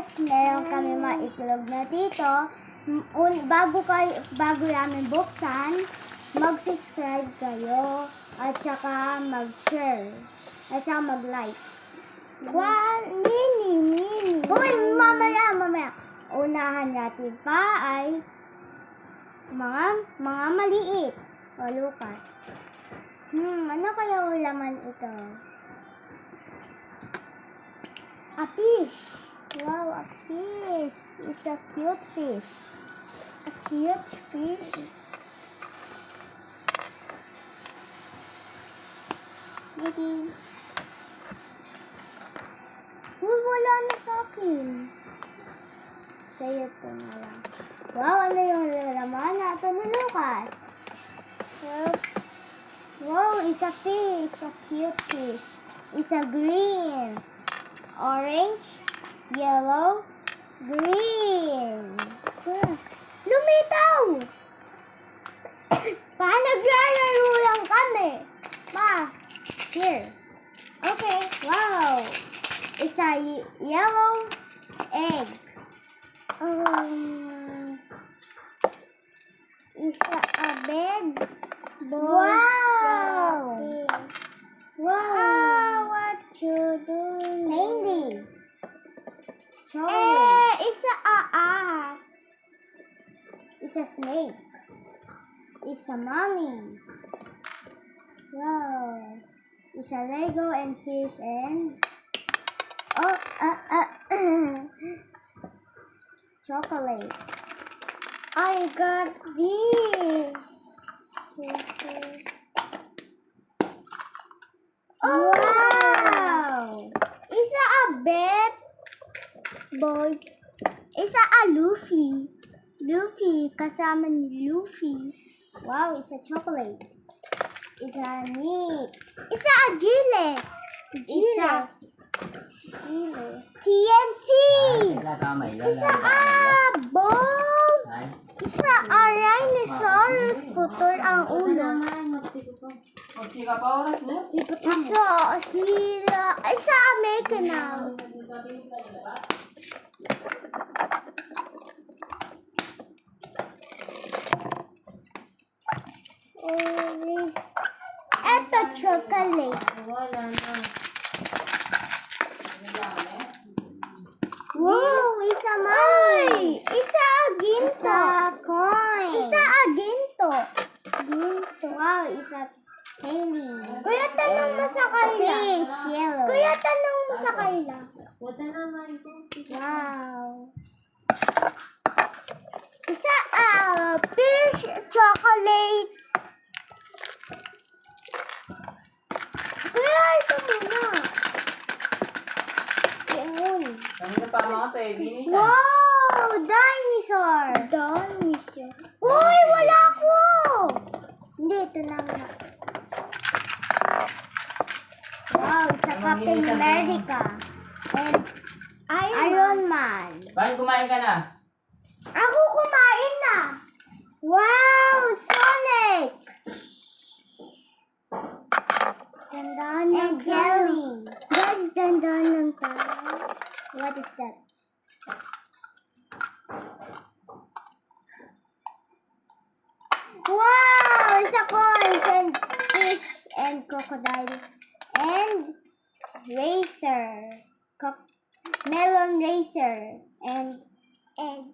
guys, meron kami mga itlog na dito. Bago namin buksan, mag-subscribe kayo at saka mag-share at saka mag-like. Mini. Hoy, mamaya. Unahan natin pa ay mga maliit. O, Lucas. Ano kaya laman ito? A fish. Wow, a fish. It's a cute fish. A cute fish. Yay. Uy, wala na sa akin. Sa'yo po na lang. Wow, ano yung laman natin ni Lucas? Wow, it's a fish. A cute fish. It's a green. Orange, yellow, green. Lumitaw! Naglalaro lang kami. Here. Okay, wow. It's a yellow egg. It's a bed. Wow! Wow! What you doing? Painting. It's a ass. It's a snake. It's a mommy. Wow! It's a Lego and fish and chocolate. I got this. Wow! Isa a bed boy. Isa a Luffy. Luffy, kasama ni Luffy. Wow, isa chocolate. Isa Nix. Isa a Giles. TNT. Isa a ball. Isa a rhinoceros. Putol ang ulo. Isa a Mickey Mouse. Eto chocolate. Wow, isa money. Isa a ginto. Coin. Isa a ginto. Wow, isa penny. Kuya, tanong mo sa kanila. Fish, yellow. Kuya, tanong mo sa kanila. Wow. Isa a fish, chocolate. Kuya, ito muna. Wow! Dinosaur! Uy! Wala ko! Hindi, ito na nga. Wow! Isa Captain America. And Iron Man. Bakit kumain ka na? Ako kumain na! Wow! Sonic! Dandan and jelly. Guys, dandan ng tayo. What is that? Wow! Isa coins and fish and crocodile and racer. Melon racer and egg.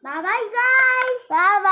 Bye-bye, guys! Bye-bye!